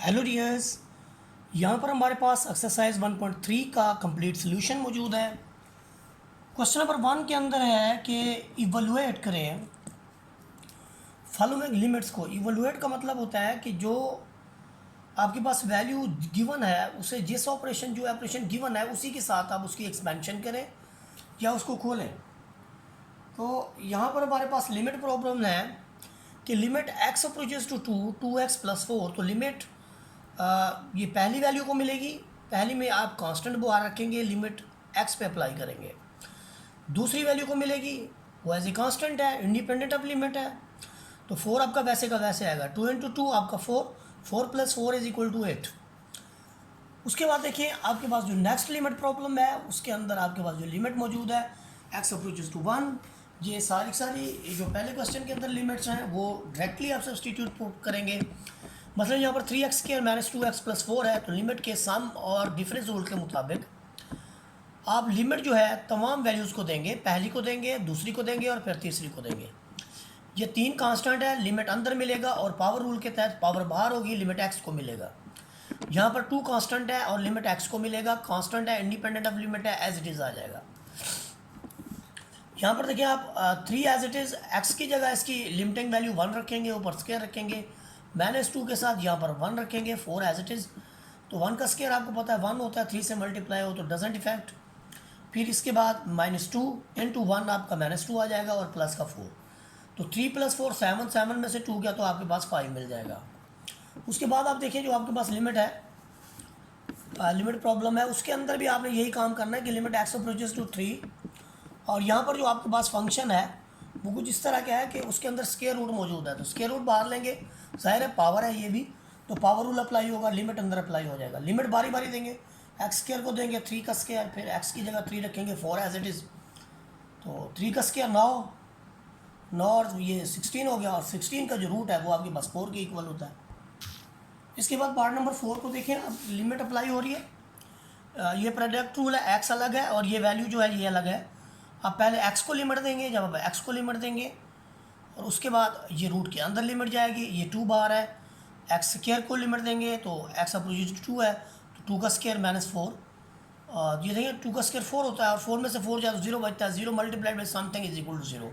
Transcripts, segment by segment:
Hello dears, यहाँ पर हमारे पास एक्सरसाइज 1.3 का कंप्लीट सोल्यूशन मौजूद है। क्वेश्चन नंबर 1 के अंदर है कि इवोलुएट करें फॉलोइंग लिमिट्स को। इवोलुएट का मतलब होता है कि जो आपके पास वैल्यू गिवन है उसे जिस ऑपरेशन जो ऑपरेशन गिवन है उसी के साथ आप उसकी एक्सपेंशन करें या उसको खोलें। तो यहाँ पर हमारे पास लिमिट प्रॉब्लम है कि limit x approaches to 2x plus 4। तो लिमिट ये पहली वैल्यू को मिलेगी, पहली में आप कांस्टेंट बाहर रखेंगे, लिमिट x पे अप्लाई करेंगे। दूसरी वैल्यू को मिलेगी वो एज ए कांस्टेंट है, इंडिपेंडेंट ऑफ लिमिट है। तो 4 आपका वैसे का वैसे आएगा, 2 इंटू 2 आपका 4, 4 प्लस 4 इज इक्वल टू 8। उसके बाद देखिए आपके पास जो नेक्स्ट लिमिट प्रॉब्लम है उसके अंदर आपके पास जो लिमिट मौजूद है x अप्रोचेज टू 1। ये सारी जो पहले क्वेश्चन के अंदर लिमिट्स हैं वो डायरेक्टली आप सब्सटीट्यूट करेंगे। मतलब यहाँ पर 3x square minus 2x plus 4 है, तो लिमिट के सम और डिफरेंस रूल के मुताबिक आप लिमिट जो है तमाम वैल्यूज़ को देंगे, पहली को देंगे, दूसरी को देंगे और फिर तीसरी को देंगे। ये 3 कांस्टेंट है, लिमिट अंदर मिलेगा और पावर रूल के तहत पावर बाहर होगी, लिमिट x को मिलेगा। यहाँ पर 2 कांस्टेंट है और लिमिट x को मिलेगा, कांस्टेंट है, इंडिपेंडेंट ऑफ लिमिट है, एज इट इज़ आ जाएगा। यहाँ पर देखिए आप 3 एज इट इज़, x की जगह इसकी लिमिटिंग वैल्यू 1 रखेंगे, ऊपर स्क्वायर रखेंगे, -2 के साथ यहाँ पर 1 रखेंगे, 4 एज इट इज़। तो 1 का स्क्वायर आपको पता है 1 होता है, 3 से मल्टीप्लाई हो तो डजेंट इफेक्ट। फिर इसके बाद -2 इंटू 1 आपका -2 आ जाएगा और प्लस का 4। तो 3 प्लस 4 7, 7 में से 2 गया तो आपके पास 5 मिल जाएगा। उसके बाद आप देखिए जो आपके पास लिमिट है, लिमिट प्रॉब्लम है, उसके अंदर भी आपने यही काम करना है कि लिमिट x अप्रोचेज टू 3। और यहाँ पर जो आपके पास फंक्शन है वो कुछ इस तरह का है कि उसके अंदर स्क्वायर रूट मौजूद है, तो स्क्वायर रूट बाहर लेंगे, जाहिर है पावर है ये भी, तो पावर रूल अप्लाई होगा, लिमिट अंदर अप्लाई हो जाएगा। लिमिट बारी बारी देंगे, एक्स स्क्वायर को देंगे 3 का स्क्वायर, फिर एक्स की जगह 3 रखेंगे, 4 एज इट इज़। तो 3 का स्क्वायर 9 और ये 16 हो गया, और 16 का जो रूट है वो आपके पास 4 के इक्वल होता है। इसके बाद पार्ट नंबर 4 को देखें, अब लिमिट अप्लाई हो रही है। ये प्रोडक्ट रूल है, एक्स अलग है और ये वैल्यू जो है ये अलग है। आप पहले x को लिमिट देंगे, जब आप x को लिमिट देंगे और उसके बाद ये रूट के अंदर लिमिट जाएगी, ये 2 बाहर है। x स्क्वायर को लिमिट देंगे तो x अप्रोचेज टू 2 है, तो 2 का स्क्वायर -4, और ये देखिए 2 का स्क्वायर 4 होता है और 4 में से 4 जाए तो 0 बचता है, 0 multiplied by something is equal to 0।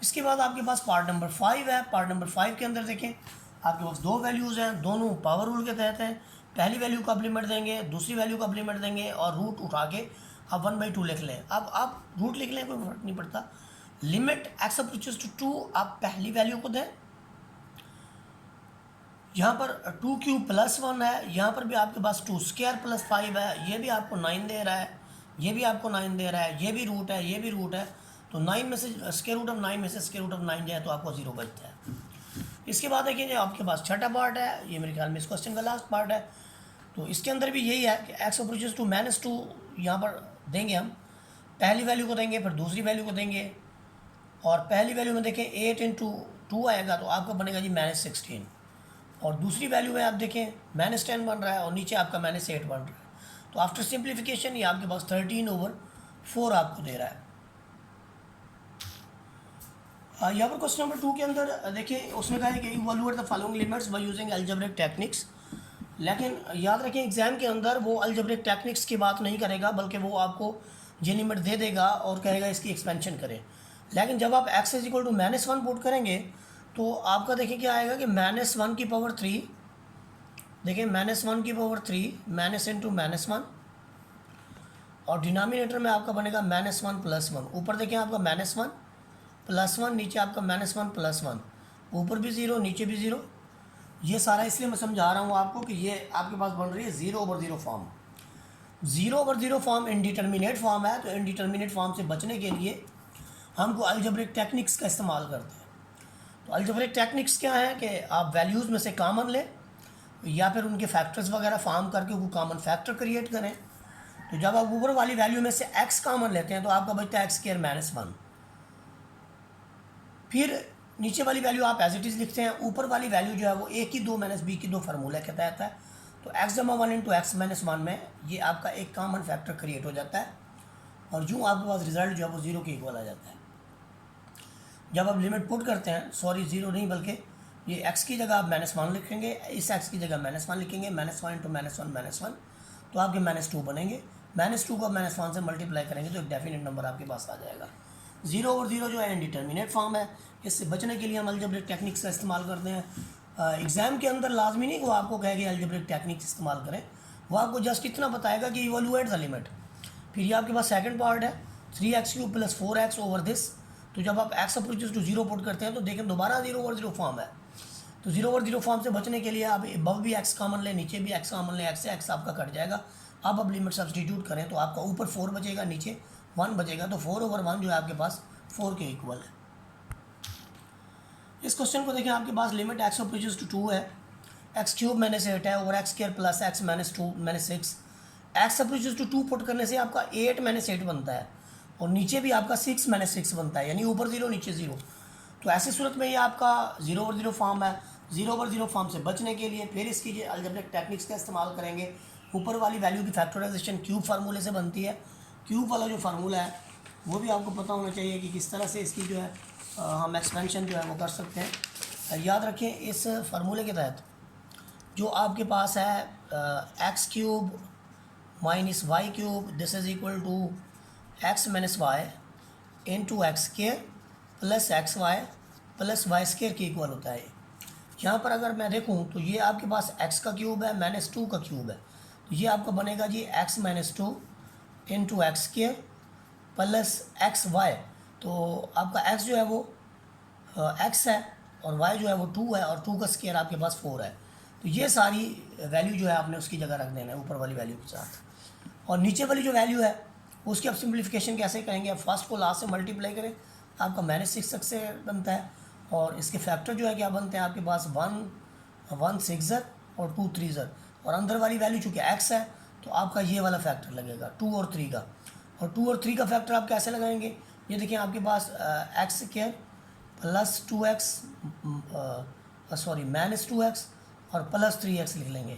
इसके बाद आपके पास पार्ट नंबर 5 है। पार्ट नंबर 5 के अंदर देखें आपके पास 2 वैल्यूज़ हैं, दोनों पावर रूल के तहत हैं। पहली वैल्यू को आप लिमिट देंगे, दूसरी वैल्यू को आप लिमिट देंगे और रूट उठा के आप 1/2 लिख लें। अब आप रूट लिख लें, कोई फर्क नहीं पड़ता। लिमिट x अप्रोचेज टू 2 आप पहली वैल्यू को दें, यहाँ पर 2 क्यूब प्लस 1 है, यहाँ पर भी आपके पास 2 स्क्वायर प्लस 5 है, ये भी आपको 9 दे रहा है, ये भी आपको 9 दे रहा है, ये भी रूट है, ये भी रूट है। तो 9 में से स्क्वायर रूट ऑफ 9 में से स्क्वायर रूट ऑफ 9 जाए तो आपको 0 बचता है। इसके बाद देखिए जो आपके पास छठा पार्ट है, ये मेरे ख्याल में इस क्वेश्चन का लास्ट पार्ट है। तो इसके अंदर भी यही है कि x अप्रोचेज टू -2 यहाँ पर देंगे, हम पहली वैल्यू को देंगे, फिर दूसरी वैल्यू को देंगे, और पहली वैल्यू में देखें 8 इंटू 2 आएगा तो आपका बनेगा जी -16, और दूसरी वैल्यू में आप देखें -10 बन रहा है और नीचे आपका -8 बन रहा है। तो आफ्टर सिंप्लीफिकेशन ये आपके पास 13/4 आपको दे रहा है। यहाँ पर क्वेश्चन नंबर 2 के अंदर देखिए उसने कहा है कि evaluate the following limits by using algebraic techniques. लेकिन याद रखें एग्ज़ाम के अंदर वो अलजेब्रिक टेक्निक्स की बात नहीं करेगा, बल्कि वो आपको ये लिमिट दे देगा और कहेगा इसकी एक्सपेंशन करें। लेकिन जब आप x is equal to -1 put करेंगे तो आपका देखिए क्या आएगा कि -1 की पावर 3, देखिए -1 की पावर 3 माइनस इंटू -1, और डिनोमिनेटर में आपका बनेगा -1 प्लस 1। ऊपर देखिए आपका -1 प्लस 1, नीचे आपका -1 प्लस 1, ऊपर भी 0 नीचे भी 0। ये सारा इसलिए मैं समझा रहा हूँ आपको कि ये आपके पास बन रही है 0/0 फॉर्म। 0/0 फॉर्म इनडिटर्मिनेट फॉर्म है, तो इनडिटर्मिनेट फॉर्म से बचने के लिए हमको अलजेब्रिक टेक्निक्स का इस्तेमाल करते हैं। तो अलजेब्रिक टेक्निक्स क्या है कि आप वैल्यूज़ में से कॉमन लें या फिर उनके फैक्टर्स वगैरह फॉर्म करके वो कॉमन फैक्टर क्रिएट करें। तो जब आप ऊपर वाली वैल्यू में से x कॉमन लेते हैं तो आपका बचता है x² -1। फिर नीचे वाली वैल्यू आप एज इट इज़ लिखते हैं, ऊपर वाली वैल्यू जो है वो a की 2 - b की 2 फार्मूला के तहत है। तो x-1 इंटू x -1 में ये आपका एक कॉमन फैक्टर क्रिएट हो जाता है और जो आपके पास रिजल्ट जो है वो 0 के इक्वल आ जाता है। जब आप लिमिट पुट करते हैं, सॉरी 0 नहीं बल्कि ये एक्स की जगह आप -1 लिखेंगे, इस एक्स की जगह -1 लिखेंगे, -1 इंटू -1 तो आपके -2 बनेंगे। -2 को -1 से मल्टीप्लाई करेंगे तो एक डेफिनेट नंबर आपके पास आ जाएगा। 0/0 जो है इनडिटर्मिनेट फॉर्म है, इससे बचने के लिए हम अलजेब्रिक टेक्निक्स का इस्तेमाल करते हैं। एग्ज़ाम के अंदर लाजमी नहीं कि वो आपको कहे कि अलजेब्रिक टेक्निक्स इस्तेमाल करें, वो आपको जस्ट इतना बताएगा कि इवैल्यूएट द लिमिट। फिर ये आपके पास सेकंड पार्ट है 3x³ + 4x ओवर दिस। तो जब आप x अप्रोचेस टू 0 पुट करते हैं तो देखें दोबारा 0/0 फॉर्म है। तो 0/0 फॉर्म से बचने के लिए आप अब भी x कॉमन लें, नीचे भी x कॉमन लें, x से x आपका कट जाएगा। अब लिमिट सब्सटीट्यूट करें तो आपका ऊपर 4 बचेगा, नीचे 1 बचेगा। तो 4/1 जो है आपके पास 4 के इक्वल है। इस क्वेश्चन को देखें, आपके पास लिमिट x अप्रोचेस टू 2 है, x³ -8 है over x² + x -2 -6। x approaches to 2 put करने से आपका 8 -8 बनता है और नीचे भी आपका 6 -6 बनता है, यानी ऊपर 0 नीचे 0। तो ऐसी सूरत में ये आपका 0/0 फॉर्म है। 0/0 फॉर्म से बचने के लिए फिर इसकी अलजेब्रिक टेक्निक्स का इस्तेमाल करेंगे। ऊपर वाली वैल्यू की फैक्टराइजेशन क्यूब फार्मूले से बनती है। क्यूब वाला जो फार्मूला है वो भी आपको पता होना चाहिए कि किस तरह से इसकी जो है हम एक्सपेंशन जो है वो कर सकते हैं। याद रखें, इस फार्मूले के तहत जो आपके पास है x³ - y³ this is equal to x - y into x² + xy + y² के इक्वल होता है। यहाँ पर अगर मैं देखूँ तो ये आपके पास x का क्यूब है, -2 का क्यूब है। तो ये आपका बनेगा जी x - 2 इंटू x² + xy। तो आपका x जो है वो x है और y जो है वो 2 है और 2 का स्क्वायर आपके पास 4 है। तो ये सारी वैल्यू जो है आपने उसकी जगह रख देना है ऊपर वाली वैल्यू के साथ। और नीचे वाली जो वैल्यू है उसकी आप सिंप्लीफिकेशन कैसे करेंगे, आप फर्स्ट को लास्ट से मल्टीप्लाई करें, आपका -6 से बनता है और इसके फैक्टर जो है क्या बनते हैं आपके पास 1 6 और 2 3 और अंदर वाली वैल्यू चूँकि x है तो आपका ये वाला फैक्टर लगेगा 2 और 3 का। और 2 और 3 का फैक्टर आप कैसे लगाएंगे, ये देखिए आपके पास x² + 2x सॉरी -2x और +3x लिख लेंगे।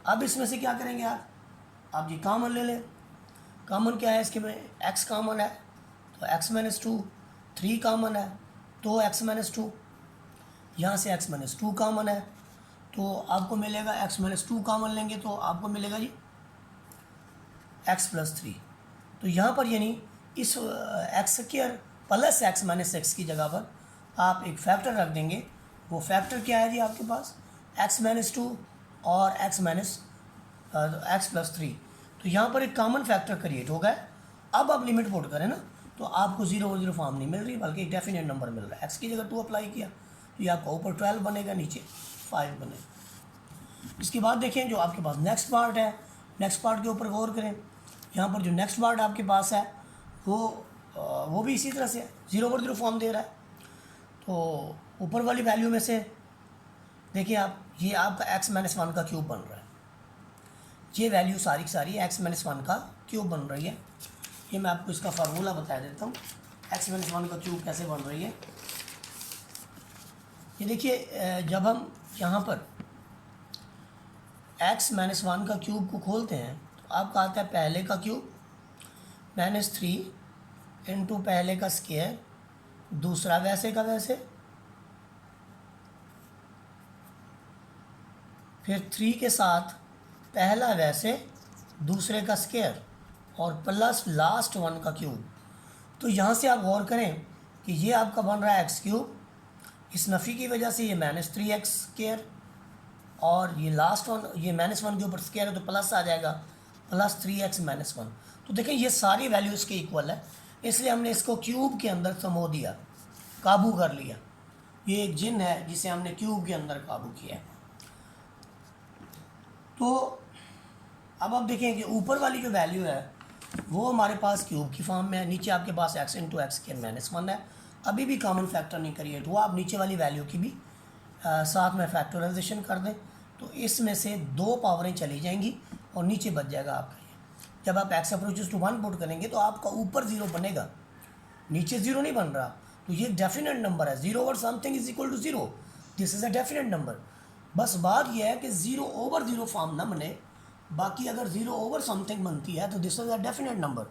अब इसमें से क्या करेंगे आप ये कॉमन ले लें। कॉमन क्या है इसके में, x कॉमन है तो x - 2, 3 कॉमन है तो x - 2, यहाँ से x - 2 कॉमन है तो आपको मिलेगा x - 2 कॉमन लेंगे तो आपको मिलेगा जी x + 3। तो यहाँ पर यानी इस x² + x - x की जगह पर आप एक फैक्टर रख देंगे। वो फैक्टर क्या है जी आपके पास x - 2 और x + 3। तो यहाँ पर एक कॉमन फैक्टर क्रिएट हो गया। अब आप लिमिट पुट करें ना तो आपको 0/0 फॉर्म नहीं मिल रही बल्कि एक डेफिनेट नंबर मिल रहा है। x की जगह 2 अप्लाई किया तो ये आपका ऊपर 12 बनेगा, नीचे 5 बनेगा। इसके बाद देखें जो आपके पास नेक्स्ट पार्ट है, नेक्स्ट पार्ट के ऊपर गौर करें। यहाँ पर जो नेक्स्ट पार्ट आपके पास है वो भी इसी तरह से 0/0 फॉर्म दे रहा है। तो ऊपर वाली वैल्यू में से देखिए आप, ये आपका x - 1 का क्यूब बन रहा है। ये वैल्यू सारी की सारी x - 1 का क्यूब बन रही है। ये मैं आपको इसका फार्मूला बता देता हूँ x - 1 का क्यूब कैसे बन रही है। ये देखिए जब हम यहाँ पर x - 1 का क्यूब को खोलते हैं तो आपका आता है पहले का क्यूब -3 इंटू पहले का स्क्वायर, दूसरा वैसे का वैसे, फिर 3 के साथ पहला वैसे दूसरे का स्क्वायर और प्लस लास्ट 1 का क्यूब। तो यहाँ से आप गौर करें कि ये आपका बन रहा है x³, इस नफ़ी की वजह से ये -3x² और ये लास्ट 1 ये -1 के ऊपर स्क्वायर है तो प्लस आ जाएगा +3x - 1। तो देखें ये सारी वैल्यूज़ के इक्वल है, इसलिए हमने इसको क्यूब के अंदर समो दिया, काबू कर लिया। ये एक जिन है जिसे हमने क्यूब के अंदर काबू किया है। तो अब आप देखें कि ऊपर वाली जो वैल्यू है वो हमारे पास क्यूब की फॉर्म में है, नीचे आपके पास x × x² - 1 है। अभी भी कॉमन फैक्टर नहीं क्रिएट हुआ, आप नीचे वाली वैल्यू की भी साथ में फैक्टराइजेशन कर दें तो इसमें से 2 पावरें चली जाएंगी और नीचे बच जाएगा आपका ये। जब आप x अप्रोचेस टू 1 पुट करेंगे तो आपका ऊपर 0 बनेगा, नीचे 0 नहीं बन रहा। तो ये डेफिनेट नंबर है, 0/समथिंग is equal to 0, this is a definite number. बस बात यह है कि 0/0 फॉर्म ना बने, बाकी अगर 0/समथिंग बनती है तो this is a definite number.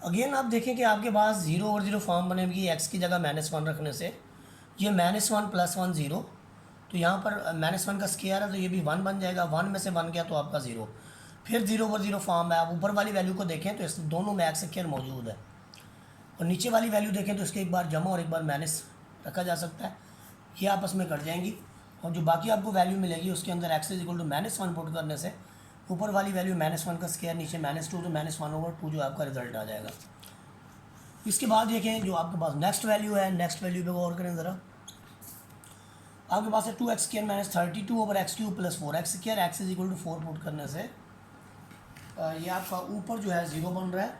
Again आप देखें कि आपके पास 0/0 फॉर्म बनेगी एक्स की जगह -1 रखने से, ये -1 + 1 0, तो यहाँ पर -1 का स्केयर है तो ये भी 1 बन जाएगा, 1 में से 1 गया तो आपका 0। फिर 0/0 फॉर्म है, आप ऊपर वाली वैल्यू को देखें तो इस दोनों में एक्स स्केयर मौजूद है, और नीचे वाली वैल्यू देखें तो इसके एक बार जमा और एक बार माइनस रखा जा सकता है, ये आपस में कट जाएंगी, और जो बाकी आपको वैल्यू मिलेगी उसके अंदर x is equal to -1 put करने से ऊपर वाली वैल्यू -1 का स्केयर, नीचे -2 तो -1/2 जो आपका रिजल्ट आ जाएगा। इसके बाद देखें जो आपके पास नेक्स्ट वैल्यू है, नेक्स्ट वैल्यू पे गौर करें ज़रा। आपके पास है 2x² - 32/x³ + 4x², x is equal to 4 put करने से ये आपका ऊपर जो है 0 बन रहा है,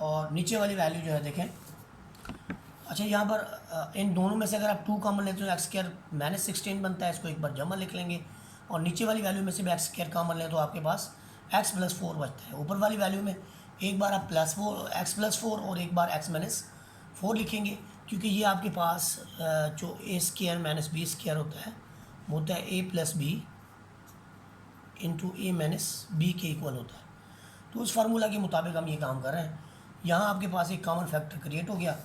और नीचे वाली वैल्यू जो है देखें। अच्छा, यहाँ पर इन दोनों में से अगर आप 2 कॉमन लेते हो x² -16 बनता है, इसको एक बार जमा लिख लेंगे, और नीचे वाली वैल्यू में से भी x² कॉमन लें तो आपके पास x + 4 बचता है। ऊपर वाली वैल्यू में एक बार आप x + 4 और एक बार x - 4 लिखेंगे, क्योंकि ये आपके पास जो a² - b² होता है वो होता है a + b × a - b के इक्वल होता है। तो उस फार्मूला के मुताबिक हम ये काम कर रहे हैं। यहाँ आपके पास एक कॉमन फैक्टर क्रिएट हो गया,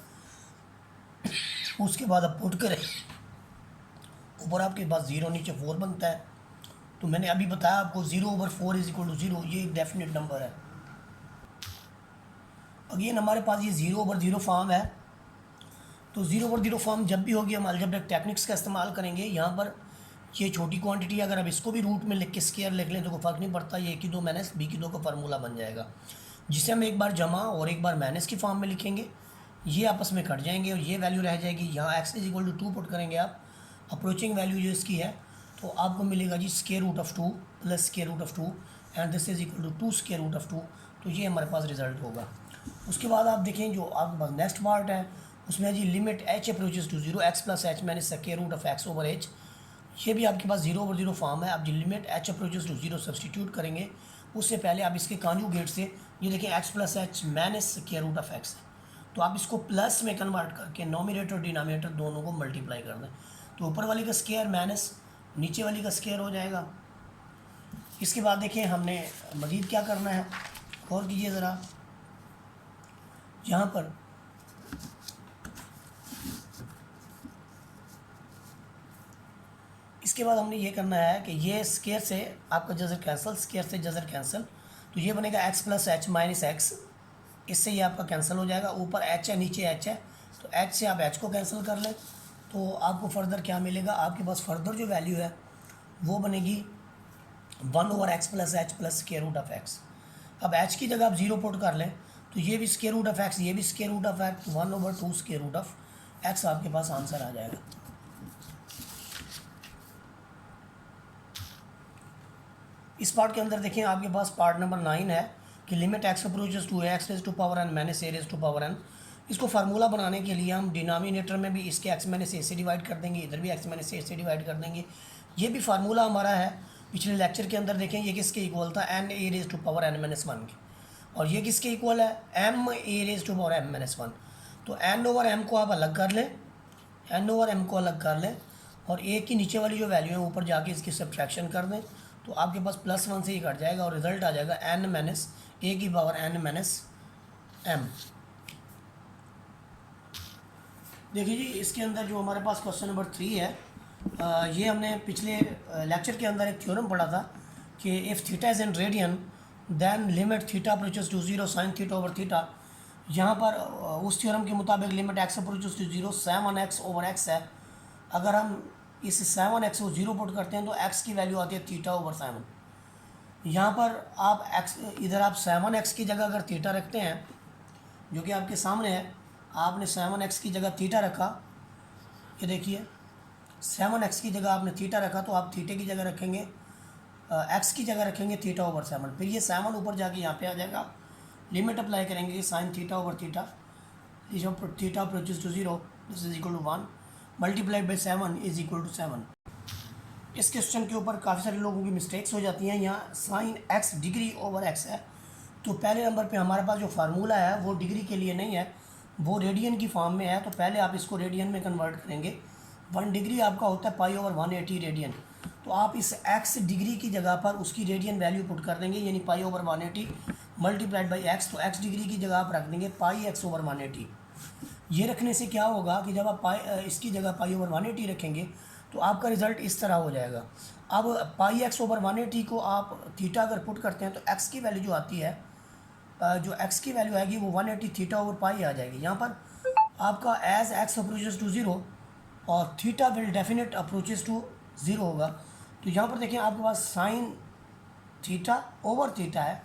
उसके बाद आप पुट करें, ऊपर आपके पास 0 नीचे 4 बनता है। तो मैंने अभी बताया आपको 0/4 = 0, ये एक डेफिनेट नंबर है। अगेन हमारे पास ये 0/0 फॉर्म है, तो 0/0 फॉर्म जब भी होगी हम अलजेब्रिक टेक्निक्स का इस्तेमाल करेंगे। यहाँ पर ये छोटी क्वांटिटी अगर आप इसको भी रूट में लिख के स्केयर लिख लें तो कोई फ़र्क नहीं पड़ता, ये a² - b² का फार्मूला बन जाएगा, जिसे हम एक बार जमा और एक बार माइनस की फॉर्म में लिखेंगे, ये आपस में कट जाएंगे और ये वैल्यू रह जाएगी। यहाँ x is equal to 2 put करेंगे आप, अप्रोचिंग वैल्यू जो इसकी है, तो आपको मिलेगा जी √2 + √2 and this is equal to 2 √2, तो ये हमारे पास रिजल्ट होगा। उसके बाद आप देखें जो आपके पास नेक्स्ट पार्ट है, उसमें जी limit h approaches to 0 x + h - (x/h), ये भी आपके पास 0/0 फॉर्म है। आप जो limit h approaches to 0 substitute करेंगे, उससे पहले आप इसके कॉन्जुगेट से ये देखें x + h - (x), तो आप इसको प्लस में कन्वर्ट करके नॉमिनेटर और डिनोमिनेटर दोनों को मल्टीप्लाई कर दें, तो ऊपर वाली का स्केयर माइनस नीचे वाली का स्केयर हो जाएगा। इसके बाद देखिए हमने मज़ीद क्या करना है, गौर कीजिए ज़रा। यहाँ पर इसके बाद हमने ये करना है कि ये स्केयर से आपका जज़र कैंसिल, स्केयर से जज़र कैंसिल, तो ये बनेगा x + h - x, इससे ये आपका कैंसिल हो जाएगा। ऊपर h है नीचे h है, तो h से आप h को कैंसिल कर लें, तो आपको फर्दर क्या मिलेगा, आपके पास फर्दर जो वैल्यू है वो बनेगी 1/x + h + (√x). अब h की जगह आप 0 पुट कर लें तो ये भी (√x), ये भी (√x), 1/2 (√x) आपके पास आंसर आ जाएगा। इस पार्ट के अंदर देखें आपके पास पार्ट नंबर 9 है कि limit x approaches to (x⁻n - a⁻n). इसको फार्मूला बनाने के लिए हम डिनोमिनेटर में भी इसके x-a से डिवाइड कर देंगे, इधर भी x-a से डिवाइड कर देंगे। ये भी फार्मूला हमारा है पिछले लेक्चर के अंदर, देखें ये किसके इक्वल था, n(a⁻n - 1) के, और ये किसके इक्वल है, m(a⁻m - 1). तो n/m को आप अलग कर लें, n/m को अलग कर लें, और a की नीचे वाली जो वैल्यू है ऊपर जाके इसकी सब्ट्रैक्शन कर दें, तो आपके पास +1 से ही कट जाएगा और रिजल्ट आ जाएगा n-a⁻n - m। देखिए जी, इसके अंदर जो हमारे पास क्वेश्चन नंबर 3 है, ये हमने पिछले लेक्चर के अंदर एक थ्योरम पढ़ा था कि if theta is in radian then limit theta approaches to 0 sin θ/θ। यहाँ पर उस थ्योरम के मुताबिक limit x approaches to 0 7x/x है। अगर हम इस 7x को 0 पुट करते हैं तो x की वैल्यू आती है θ/7। यहाँ पर आप x, इधर आप 7x की जगह अगर थीटा रखते हैं, जो कि आपके सामने है, आपने 7x की जगह थीटा रखा, ये देखिए 7x की जगह आपने थीटा रखा, तो आप थीटे की जगह रखेंगे x की जगह रखेंगे θ/7, फिर ये 7 ऊपर जाके यहाँ पे आ जाएगा, लिमिट अप्लाई करेंगे sin θ/θ, theta approaches to 0 this is equal to 1 multiplied by 7 is equal to 7। इस क्वेश्चन के ऊपर काफ़ी सारे लोगों की मिस्टेक्स हो जाती हैं। यहाँ sin x degree over x है, तो पहले नंबर पे हमारे पास जो फार्मूला है वो डिग्री के लिए नहीं है, वो रेडियन की फॉर्म में है, तो पहले आप इसको रेडियन में कन्वर्ट करेंगे। 1 डिग्री आपका होता है π/180 रेडियन, तो आप इस x डिग्री की जगह पर उसकी रेडियन वैल्यू पुट कर देंगे, यानी π/180 मल्टीप्लाइड बाई एक्स, तो एक्स डिग्री की जगह आप रख देंगे पाई एक्स ओवर 180। ये रखने से क्या होगा कि जब आप इसकी जगह पाई ओवर 180 रखेंगे तो आपका रिज़ल्ट इस तरह हो जाएगा। अब पाई एक्स ओवर 180 को आप थीटा अगर पुट करते हैं तो एक्स की वैल्यू जो आती है, जो एक्स की वैल्यू आएगी वो 180 थीटा ओवर पाई आ जाएगी। यहाँ पर आपका as x approaches to zero और theta will definite approaches to zero होगा। तो यहाँ पर देखें आपके पास साइन थीटा ओवर थीटा है,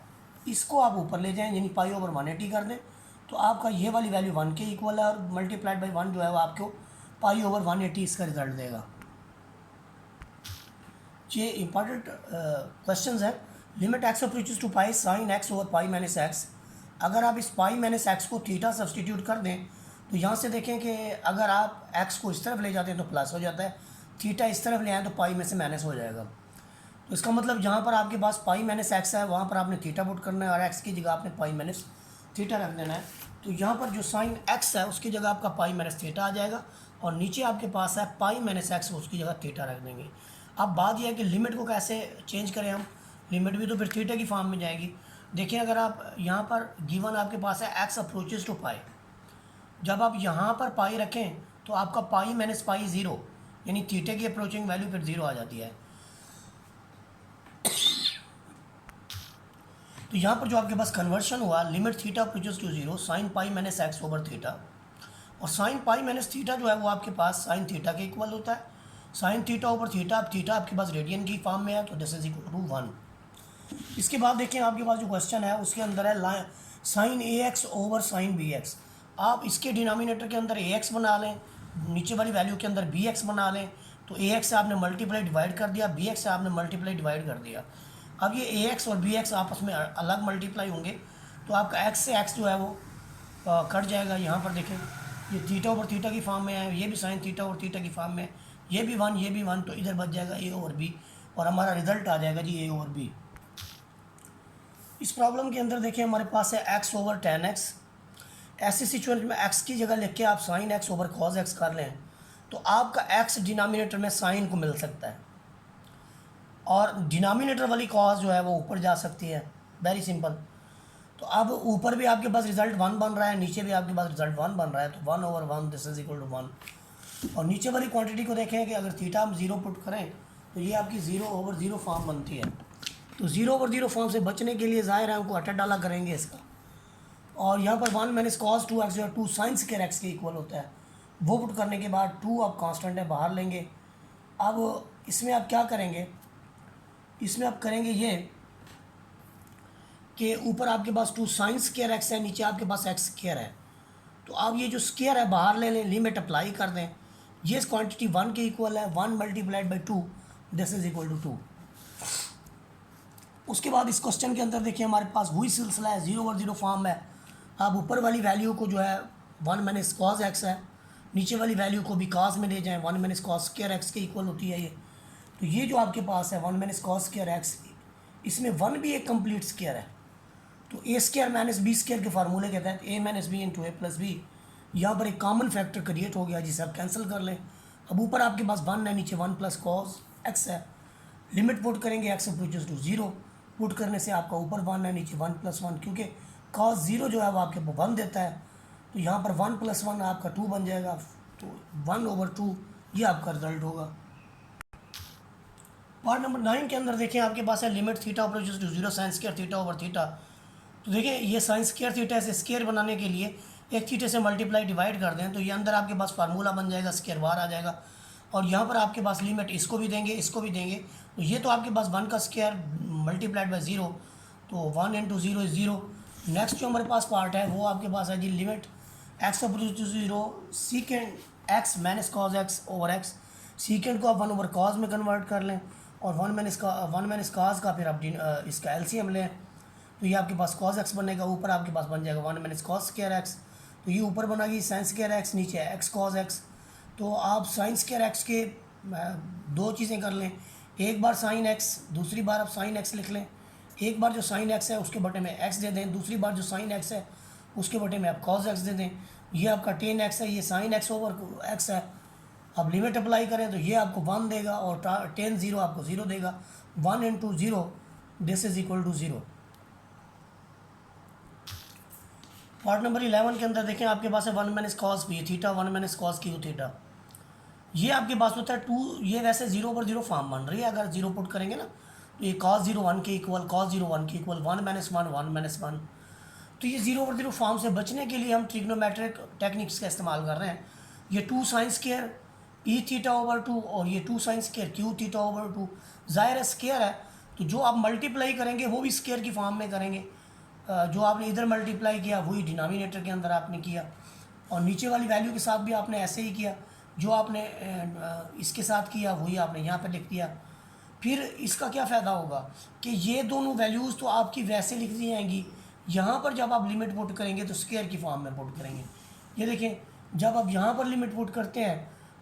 इसको आप ऊपर ले जाएं यानी पाई ओवर 180 कर दें, तो आपका ये वाली वैल्यू 1 के इक्वल है और मल्टीप्लाइड बाई 1 जो है वो आपको पाई ओवर 180 इसका रिजल्ट देगा। ये इंपॉर्टेंट क्वेश्चंस है। Limit x approaches to pi sine x over pi minus x. अगर आप इस पाई माइनस एक्स को थीटा सब्सटीट्यूट कर दें तो यहाँ से देखें कि अगर आप एक्स को इस तरफ ले जाते हैं तो प्लस हो जाता है, थीटा इस तरफ ले आए तो पाई में से माइनस हो जाएगा। तो इसका मतलब जहाँ पर आपके पास पाई माइनस एक्स है वहाँ पर आपने थीटा पुट करना है और एक्स की जगह आपने पाई माइनस थीटा रख देना है। तो यहाँ पर जो साइन एक्स है उसकी जगह आपका पाई माइनस थीटा आ जाएगा और नीचे आपके पास है पाई माइनस एक्स, उसकी जगह थीटा रख देंगे। अब बात यह है कि लिमिट को कैसे चेंज करें हम, लिमिट भी तो फिर थीटा की फॉर्म में जाएगी। देखिए अगर आप यहाँ पर गिवन आपके पास है एक्स अप्रोचेस टू पाई, जब आप यहाँ पर पाई रखें तो आपका पाई माइनस पाई ज़ीरो यानी थीटा की अप्रोचिंग वैल्यू फिर ज़ीरो आ जाती है। तो यहाँ पर जो आपके पास कन्वर्शन हुआ limit theta approaches to zero sine pi minus x over theta, और साइन पाई माइनस थीटा जो है वो आपके पास साइन थीटा के इक्वल होता है। साइन थीटा ओवर थीटा, अब थीटा आपके पास रेडियन की फॉर्म में है तो दिस इज इक्वल टू 1। इसके बाद देखिए आपके पास जो क्वेश्चन है उसके अंदर है sine A x over sine B x. आप इसके डिनोमिनेटर के अंदर ए एक्स बना लें, नीचे वाली वैल्यू के अंदर बी एक्स बना लें, तो ए एक्स से आपने मल्टीप्लाई डिवाइड कर दिया, बी एक्स से आपने मल्टीप्लाई डिवाइड कर दिया। अब ये ए एक्स और बी एक्स आपस में अलग मल्टीप्लाई होंगे तो आपका एक्स से एक्स जो है वो कट जाएगा। यहाँ पर देखें ये थीटा ओवर थीटा की फॉर्म में है, ये भी साइन थीटा ओवर थीटा की फॉर्म में, ये भी 1 ये भी 1, तो इधर बच जाएगा ए ओवर बी और हमारा रिजल्ट आ जाएगा जी ए ओवर बी। इस प्रॉब्लम के अंदर देखिए हमारे पास है एक्स ओवर टेन एक्स। ऐसी सिचुएशन में एक्स की जगह लेके आप sign x over cos x कर लें तो आपका एक्स डिनोमिनेटर में साइन को मिल सकता है और डिनोमिनेटर वाली कॉस जो है वो ऊपर जा सकती है, वेरी सिंपल। तो अब ऊपर भी आपके पास रिजल्ट 1 बन रहा है, नीचे भी आपके पास रिजल्ट 1 बन रहा है, तो 1 over 1 this is equal to 1। और नीचे वाली क्वांटिटी को देखें कि अगर थीटा हम 0 पुट करें तो ये आपकी 0 ओवर 0 फॉर्म बनती है। तो 0 ओवर 0 फॉर्म से बचने के लिए ज़ाहिर है हमको अटक डाला करेंगे इसका, और यहाँ पर 1 माइनस कॉस 2 एक्स जो है 2 साइन स्क्वायर एक्स के इक्वल होता है, वो पुट करने के बाद 2 आप कांस्टेंट है बाहर लेंगे। अब इसमें आप क्या करेंगे, इसमें आप करेंगे ये कि ऊपर आपके पास 2 साइन स्क्वायर एक्स है, नीचे आपके पास एक्स स्क्वायर है, तो आप ये जो स्क्वायर है बाहर ले लें, लिमिट अप्लाई कर दें। ये क्वांटिटी 1 के इक्वल है, 1 multiplied by 2 this is equal to 2। उसके बाद इस क्वेश्चन के अंदर देखिए हमारे पास वही सिलसिला है, 0 ओवर 0 फॉर्म है। आप ऊपर वाली वैल्यू को जो है 1 माइनस कॉस एक्स है, नीचे वाली वैल्यू को भी कॉस में ले जाएं, 1 माइनस कॉस स्क्वायर एक्स के इक्वल होती है ये। तो ये जो आपके पास है 1 माइनस कॉस स्क्वायर एक्स, इसमें 1 भी एक कंप्लीट स्क्वायर है, तो ए स्क्वायर माइनस बी स्क्वायर के फार्मूले के तहत ए माइनस बी इंटू ए प्लस बी, यहाँ पर एक कॉमन फैक्टर क्रिएट हो गया जिसे आप कैंसिल कर लें। अब ऊपर आपके पास 1 है, नीचे 1 प्लस कॉस एक्स है। लिमिट पुट करेंगे एक्स अप्रोचेस टू 0, पुट करने से आपका ऊपर 1 है, नीचे 1 प्लस 1, क्योंकि कॉस 0 जो है वो आपके 1 देता है, तो यहाँ पर 1 प्लस 1 आपका 2 बन जाएगा, तो 1 ओवर 2 ये आपका रिजल्ट होगा। पार्ट नंबर 9 के अंदर देखें आपके पास है limit theta approaches to 0 sine square theta over theta. तो देखिए ये साइन स्क्वायर थीटा से स्क्वायर बनाने के लिए एक थीटे से मल्टीप्लाई डिवाइड कर दें तो ये अंदर आपके पास फार्मूला बन जाएगा, स्क्वायर बाहर आ जाएगा, और यहाँ पर आपके पास लिमिट इसको भी देंगे इसको भी देंगे, तो ये तो आपके पास 1 का स्क्वायर मल्टीप्लाइड बाई 0, तो 1 इंटू 0 इज़ 0। नेक्स्ट जो हमारे पास पार्ट है वो आपके पास है जी limit x approaches to 0 secant x minus cos x over x. Secant को आप 1 ओवर कॉस में कन्वर्ट कर लें और 1 माइनस कॉस का फिर आप इसका एलसीएम लें, तो ये आपके पास कॉस एक्स बनेगा, ऊपर आपके पास बन जाएगा 1 माइनस कॉस स्क्वायर एक्स, तो ये ऊपर बना गई साइन स्क्वायर एक्स, नीचे एक्स कॉस एक्स। तो आप साइन स्क्वायर एक्स के 2 चीज़ें कर लें, एक बार साइन एक्स दूसरी बार आप साइन एक्स लिख लें, एक बार जो साइन एक्स है उसके बटे में एक्स दे दें, दूसरी बार जो साइन एक्स है उसके बटे में आप कॉस एक्स दे दें। ये आपका टेन एक्स है, ये साइन एक्स ओवर एक्स है, अब लिमिट अप्लाई करें तो ये आपको 1 देगा और टेन 0 आपको 0 देगा, 1 into 0 this is equal to 0। Part number 11 के अंदर देखें आपके पास है 1 minus cos b theta 1 minus cos q theta. ये आपके पास होता है 2, ये वैसे 0/0 फॉर्म बन रही है, अगर 0 पुट करेंगे ना तो ये cos 0 1 के इक्वल, cos 0 1 के इक्वल, 1 माइनस 1 1 माइनस 1। तो ये 0/0 फॉर्म से बचने के लिए हम ट्रिग्नोमेट्रिक टेक्निक्स का इस्तेमाल कर रहे हैं। ये 2 sine square E theta over 2 और ये 2 sine square Q theta over 2, ज़ाहिर है स्क्वायर है, तो जो आप मल्टीप्लाई करेंगे वो भी स्क्वायर की फॉर्म में करेंगे। जो आपने इधर मल्टीप्लाई किया वही डिनोमिनेटर के अंदर आपने किया, और नीचे वाली वैल्यू के साथ भी आपने ऐसे ही किया, जो आपने इसके साथ किया वही आपने यहाँ पे लिख दिया। फिर इसका क्या फ़ायदा होगा कि ये दोनों वैल्यूज़ तो आपकी वैसे लिख दी जाएंगी, यहाँ पर जब आप लिमिट पुट करेंगे तो स्क्वायर की फॉर्म में पुट करेंगे। ये देखें, जब आप यहाँ पर लिमिट पुट करते हैं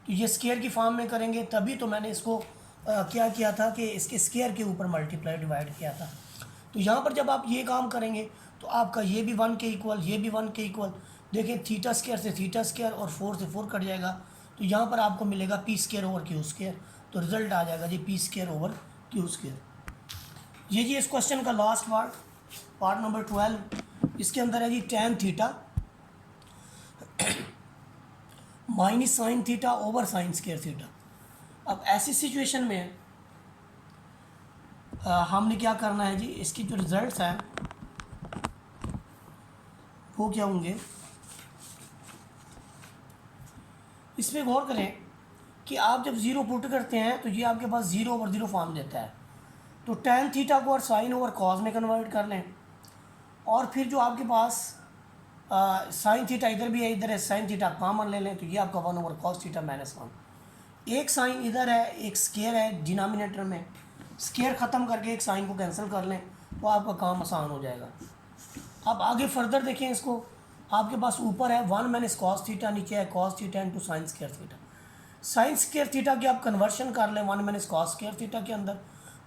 तो ये स्क्वायर की फॉर्म में करेंगे, तभी तो मैंने इसको क्या किया था कि इसके स्क्वायर के ऊपर मल्टीप्लाई डिवाइड किया था। तो यहाँ पर जब आप ये काम करेंगे तो आपका ये भी 1 के इक्वल, ये भी 1 के इक्वल। देखें थीटा स्क्वायर से थीटा स्क्वायर और 4 से 4 कट जाएगा, तो यहाँ पर आपको मिलेगा P square over Q square. तो रिजल्ट आ जाएगा G P square over Q square. ये जी इस क्वेश्चन का लास्ट पार्ट, पार्ट नंबर 12। इसके अंदर है जी tan theta minus sign theta over sign square theta. अब ऐसी सिचुएशन में हमने क्या करना है जी, इसकी जो रिजल्ट्स हैं वो क्या होंगे, इसमें गौर करें कि आप जब 0 पुट करते हैं तो ये आपके पास 0/0 फॉर्म देता है। तो tan थीटा को और साइन ओवर कॉस में कन्वर्ट कर लें, और फिर जो आपके पास साइन थीटा इधर भी है, इधर है, साइन थीटा कॉमन ले लें, तो ये आपका 1 ओवर कॉस थीटा माइनस 1। एक साइन इधर है, एक स्क्वायर है डिनोमिनेटर में, स्क्वायर ख़त्म करके एक साइन को कैंसिल कर लें तो आपका काम आसान हो जाएगा। अब आगे फर्दर देखें इसको, आपके पास ऊपर है 1 माइनस कॉस थीटा, नीचे है cos theta into sine square theta. Sign square theta की आप कन्वर्शन कर लें 1 माइनस कॉस स्क्वायर थीटा के अंदर,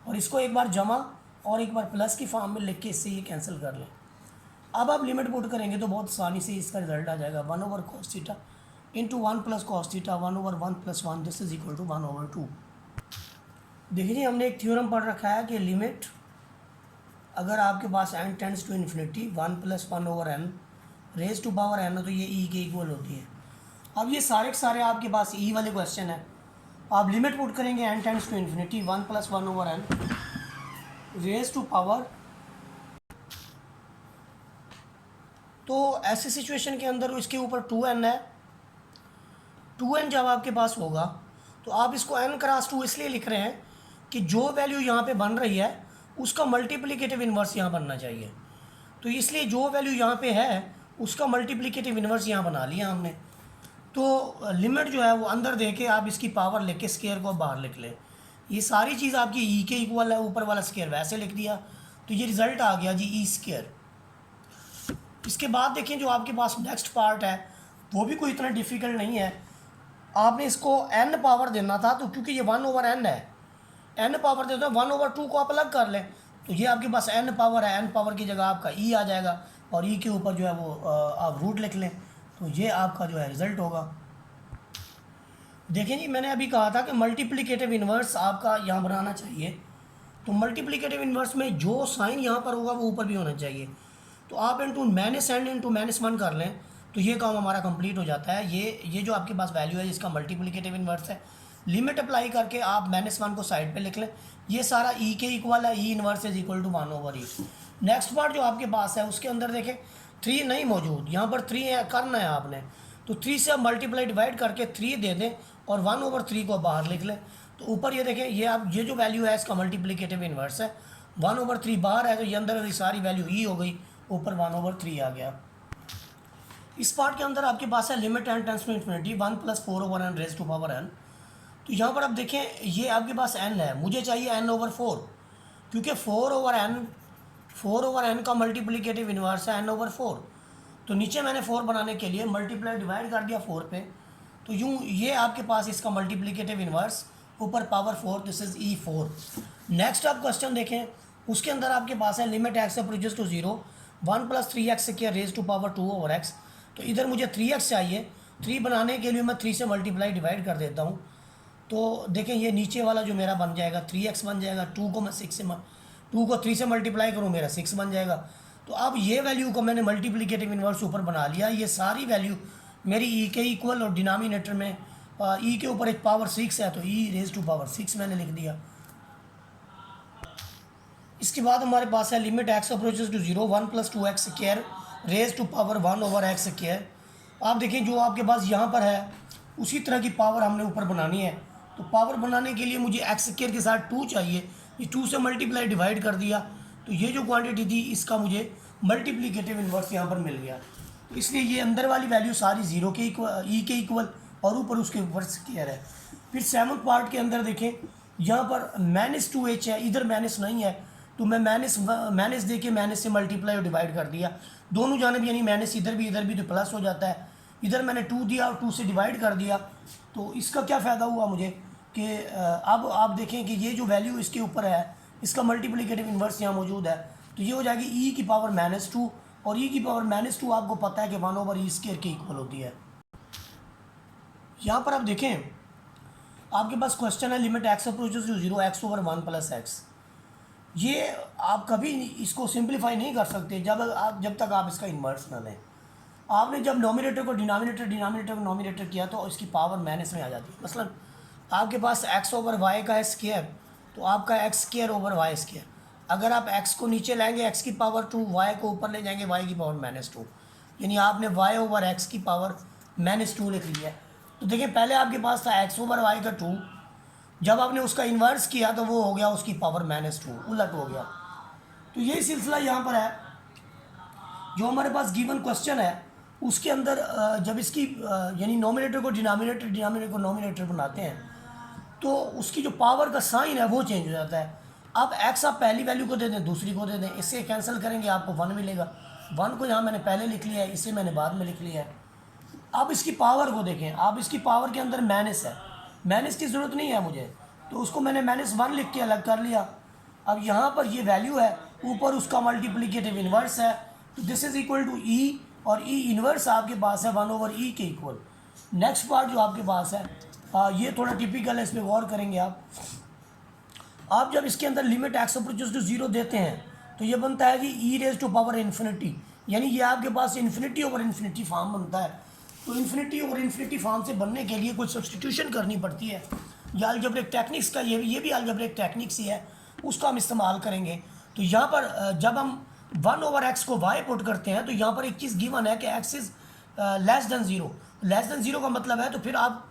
और इसको एक बार जमा और एक बार प्लस की फॉर्म में लिख के इससे ये कैंसिल कर लें। अब आप लिमिट पुट करेंगे तो बहुत आसानी से इसका रिजल्ट आ जाएगा 1 over cos theta into 1 plus cos theta 1 over 1 plus 1 this is equal to 1 over 2। देखिए हमने एक थ्योरम पढ़ रखा है कि लिमिट अगर आपके पास n tends to infinity 1 plus 1 over n raise to power n हो तो ये e के इक्वल होती है। अब ये सारे के सारे आपके पास e वाले क्वेश्चन है, आप लिमिट पुट करेंगे n tends to infinity 1 plus 1 over n raise to power, तो ऐसी सिचुएशन के अंदर इसके ऊपर 2n है। 2n जब आपके पास होगा तो आप इसको n क्रॉस 2 इसलिए लिख रहे हैं कि जो वैल्यू यहाँ पे बन रही है उसका मल्टीप्लिकेटिव इन्वर्स यहाँ बनना चाहिए, तो इसलिए जो वैल्यू यहाँ पे है उसका मल्टीप्लिकेटिव इन्वर्स यहाँ बना लिया हमने। तो लिमिट जो है वो अंदर दे के आप इसकी पावर लेके स्क्वायर को बाहर लिख लें। ये सारी चीज़ आपकी ई के इक्वल है, ऊपर वाला स्क्वायर वैसे लिख दिया, तो ये रिज़ल्ट आ गया जी ई स्क्वायर। इसके बाद देखें जो आपके पास नेक्स्ट पार्ट है वो भी कोई इतना डिफ़िकल्ट नहीं है। आपने इसको n पावर देना था, तो क्योंकि ये 1 ओवर n है, n पावर देते हैं 1 ओवर 2 को आप अलग कर लें, तो ये आपके पास n पावर है, n पावर की जगह आपका e आ जाएगा, और e के ऊपर जो है वो आप रूट लिख लें, तो ये आपका जो है रिज़ल्ट होगा। देखें जी मैंने अभी कहा था कि मल्टीप्लिकेटिव इन्वर्स आपका यहाँ बनाना चाहिए, तो मल्टीप्लिकेटिव इन्वर्स में जो साइन यहाँ पर होगा वो ऊपर भी होना चाहिए। तो आप इंटू माइनस n इंटू -1 कर लें तो ये काम हमारा कंप्लीट हो जाता है। ये जो आपके पास वैल्यू है जिसका मल्टीप्लिकेटिव इन्वर्स है, लिमिट अप्लाई करके आप -1 को साइड पे लिख लें, ये सारा e के इक्वल है, e inverse is equal to 1 over e। Next part जो आपके पास है उसके अंदर देखें 3 नहीं मौजूद, यहाँ पर 3 है, करना है आपने, तो 3 से आप मल्टीप्लाई डिवाइड करके 3 दे दें और 1 ओवर 3 को बाहर लिख लें। तो ऊपर ये देखें ये जो वैल्यू है इसका मल्टीप्लिकेटिव इन्वर्स है, 1 ओवर 3 बाहर है, तो ये अंदर सारी वैल्यू e हो गई, ऊपर 1 ओवर 3 आ गया। इस पार्ट के अंदर आपके पास है limit n tends to infinity 1 plus 4 over n raise to power n। तो यहाँ पर आप देखें ये आपके पास n है, मुझे चाहिए n ओवर 4, क्योंकि 4 ओवर n का मल्टीप्लिकेटिव इन्वर्स है n ओवर 4। तो नीचे मैंने 4 बनाने के लिए मल्टीप्लाई डिवाइड कर दिया 4 पे, तो यूँ ये आपके पास इसका मल्टीप्लिकेटिव इन्वर्स ऊपर power 4, this is e4। Next आप क्वेश्चन देखें, उसके अंदर आपके पास है limit x approaches to 0 1 plus 3x के raise to power 2 over x। तो इधर मुझे 3x चाहिए, 3 बनाने के लिए मैं 3 से मल्टीप्लाई डिवाइड कर देता हूँ, तो देखें ये नीचे वाला जो मेरा बन जाएगा 3x बन जाएगा, 2 को मैं 3 से मल्टीप्लाई करूँ मेरा 6 बन जाएगा। तो अब ये वैल्यू को मैंने मल्टीप्लिकेटिव इन्वर्स ऊपर बना लिया, ये सारी वैल्यू मेरी ई के इक्वल और डिनोमिनेटर में ई के ऊपर एक पावर 6 है तो ई रेज टू पावर 6 मैंने लिख दिया। इसके बाद हमारे पास है limit x approaches to 0 1 + 2x square raise to power 1/x square. आप देखें जो आपके पास यहाँ पर है उसी तरह की पावर हमने ऊपर बनानी है। तो पावर बनाने के लिए मुझे एक्स स्क्वायर के साथ 2 चाहिए, ये 2 से मल्टीप्लाई डिवाइड कर दिया तो ये जो क्वांटिटी थी इसका मुझे मल्टीप्लिकेटिव इन्वर्स यहाँ पर मिल गया। तो इसलिए ये अंदर वाली वैल्यू सारी 0 के इक्वल ई के इक्वल और ऊपर उसके ऊपर स्क्वायर है। फिर 7th पार्ट के अंदर देखें यहाँ पर -2h है, इधर माइनस नहीं है तो मैं माइनस दे के माइनस से मल्टीप्लाई और डिवाइड कर दिया दोनों जानब, यानी माइनस इधर भी तो प्लस हो जाता है। इधर मैंने 2 दिया और 2 से डिवाइड कर दिया। तो इसका क्या फ़ायदा हुआ मुझे कि अब आप देखें कि ये जो वैल्यू इसके ऊपर है इसका मल्टीप्लिकेटिव इन्वर्स यहाँ मौजूद है तो ये हो जाएगी ई की पावर -2 और ई की पावर -2 आपको पता है कि 1/e² के इक्वल होती है। यहाँ पर आप देखें आपके पास क्वेश्चन है limit x approaches to 0 x/1 + x। ये आप कभी इसको सिंप्लीफाई नहीं कर सकते जब तक आप इसका इन्वर्स ना लें। आपने जब नॉमिनेटर को डिनोमिनेटर को नॉमिनेटर किया तो इसकी पावर माइनस में आ जाती है। मसलन आपके पास x/y का है स्क्वायर तो आपका x²/y²। अगर आप x को नीचे लाएंगे x की पावर 2, y को ऊपर ले जाएंगे y की पावर -2, यानी आपने y/x की पावर -2 लिख लिया है। तो देखिए पहले आपके पास था x/y का 2, जब आपने उसका इन्वर्स किया तो वो हो गया उसकी पावर -2, उलट हो गया। तो यही सिलसिला यहाँ पर है जो हमारे पास गिवन क्वेश्चन है उसके अंदर जब इसकी यानी नॉमिनेटर को डिनोमिनेटर को नॉमिनेटर बनाते हैं तो उसकी जो पावर का साइन है वो चेंज हो जाता है। अब x आप पहली वैल्यू को दे दें दूसरी को दे दें, इससे कैंसिल करेंगे आपको 1 मिलेगा। 1 को यहाँ मैंने पहले लिख लिया है, इसे मैंने बाद में लिख लिया है। अब इसकी पावर को देखें, अब इसकी पावर के अंदर माइनस है, माइनस की ज़रूरत नहीं है मुझे तो उसको मैंने -1 लिख के अलग कर लिया। अब यहाँ पर ये वैल्यू है, ऊपर उसका मल्टीप्लिकेटिव इन्वर्स है तो दिस इज़ इक्वल टू ई और ई इन्वर्स आपके पास है 1/e के इक्वल। नेक्स्ट पार्ट जो आपके पास है ये थोड़ा टिपिकल है, इस पर गौर करेंगे आप जब इसके अंदर लिमिट एक्स अप्रोचेस टू 0 देते हैं तो ये बनता है कि ई रेज टू पावर इन्फिनिटी, यानी ये आपके पास इन्फिनिटी फॉर्म बनता है। तो इन्फिनिटी फॉर्म से बनने के लिए कुछ सब्सटीट्यूशन करनी पड़ती है, या अलजेब्रिक टेक्निक्स का ये भी अलजेब्रिक टेक्निक्स ही है, उसका हम इस्तेमाल करेंगे। तो यहाँ पर जब हम 1/x को y पुट करते हैं तो यहाँ पर एक चीज़ गिवन है कि x is less than 0। Less than 0 का मतलब है तो फिर आप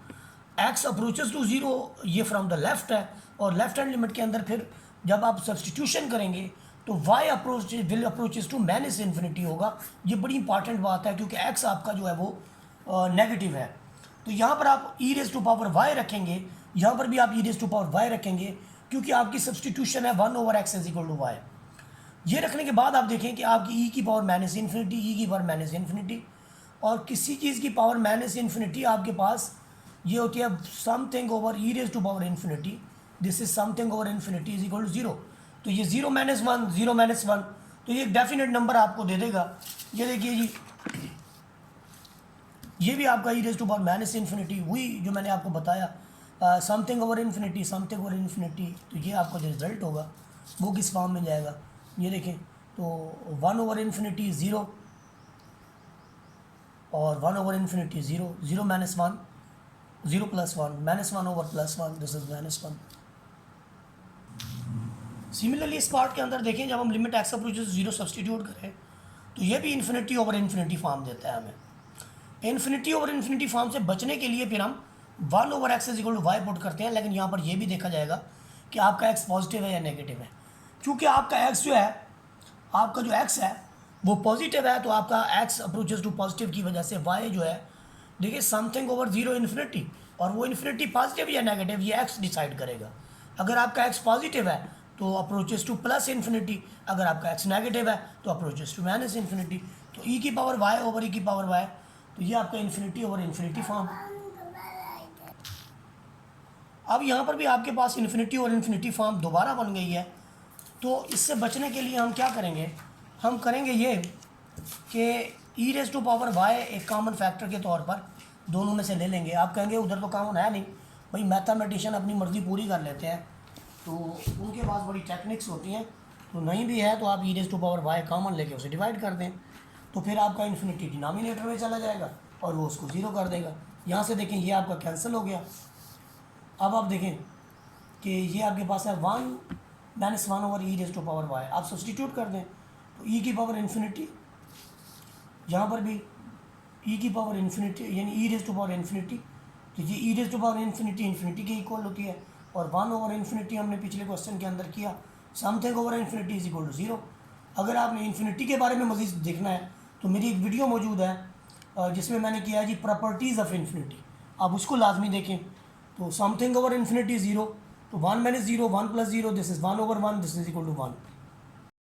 x अप्रोचेस टू 0 ये फ्रॉम द लेफ्ट है और लेफ्ट हैंड लिमिट के अंदर फिर जब आप सब्सटीट्यूशन करेंगे तो y अप्रोचेस टू -इन्फिनिटी होगा। ये बड़ी इंपॉर्टेंट बात है क्योंकि x आपका जो है वो नेगेटिव है। तो यहाँ पर आप e raise to power y रखेंगे, यहाँ पर भी आप e raise to power y रखेंगे क्योंकि आपकी सब्सटीट्यूशन है 1/x is equal to y। ये रखने के बाद आप देखें कि आपकी ई की पावर -इन्फिनिटी, ई की पावर -इन्फिनिटी, और किसी चीज़ की पावर -इन्फिनिटी आपके पास ये होती है something over e raise to power infinity, this is something over infinity is equal to 0। तो ये 0 - 1 0 - 1 तो ये एक डेफिनेट नंबर आपको दे देगा। ये देखिए जी, ये भी आपका ई रेज टू पावर -इन्फिनिटी हुई जो मैंने आपको बताया समथिंग ओवर इन्फिनिटी तो ये आपका जो रिजल्ट होगा वो किस फॉर्म में जाएगा ये देखें। तो 1/इन्फिनिटी 0 और 1/इन्फिनिटी 0, 0 - 1 0 + 1 -1/+1 दिस इज -1। सिमिलरली इस पार्ट के अंदर देखें जब हम लिमिट एक्स अप्रोचेस 0 सब्सटीट्यूट करें तो ये भी इन्फिनिटी फॉर्म देता है हमें। इन्फिनिटी फॉर्म से बचने के लिए फिर हम 1/x is equal to y put करते हैं, लेकिन यहाँ पर यह भी देखा जाएगा कि आपका x पॉजिटिव है या नेगेटिव है। क्योंकि आपका x जो है, आपका जो x है वो पॉजिटिव है तो आपका x अप्रोचेस टू पॉजिटिव की वजह से y जो है देखिए समथिंग ओवर 0 इन्फिनिटी, और वो इन्फिनिटी पॉजिटिव या नेगेटिव ये x डिसाइड करेगा। अगर आपका x पॉजिटिव है तो अप्रोचेस टू +इन्फिनिटी, अगर आपका x नेगेटिव है तो अप्रोचेस टू -इन्फिनिटी। तो e की पावर y ओवर e की पावर y, तो ये आपका इन्फिनिटी ओवर इन्फिनिटी फॉर्म। अब यहाँ पर भी आपके पास इन्फिनिटी और इन्फिनिटी फॉर्म दोबारा बन गई है। तो इससे बचने के लिए हम क्या करेंगे, हम करेंगे ये कि ई रेज टू पावर y एक कॉमन फैक्टर के तौर पर दोनों में से ले लेंगे। आप कहेंगे उधर तो कॉमन है नहीं, भाई मैथमेटिशियन अपनी मर्ज़ी पूरी कर लेते हैं तो उनके पास बड़ी टेक्निक्स होती हैं, तो नहीं भी है तो आप e raise to power y common लेके उसे डिवाइड कर दें, तो फिर आपका इन्फिनिटी डिनोमिनेटर में चला जाएगा और वो उसको ज़ीरो कर देगा। यहाँ से देखें ये आपका कैंसिल हो गया। अब आप देखें कि ये आपके पास है 1 - 1 over e raise to power y, आप सब्सटीट्यूट कर दें तो ई की पावर इन्फिनिटी, यहाँ पर भी ई की पावर इन्फिनिटी यानी e raise to power infinity, तो ये e raise to power infinity infinity के इक्वल होती है, और 1 ओवर इन्फिनिटी हमने पिछले क्वेश्चन के अंदर किया, something over infinity is equal to 0। अगर आपने इन्फिनिटी के बारे में मज़ीद देखना है तो मेरी एक वीडियो मौजूद है जिसमें मैंने किया है जी प्रॉपर्टीज़ ऑफ इन्फिनिटी, आप उसको लाजमी देखें। तो समथिंग ओवर इन्फिनिटी 0, तो 1 - 0 1 + 0 this is 1 over 1, this is equal to 1।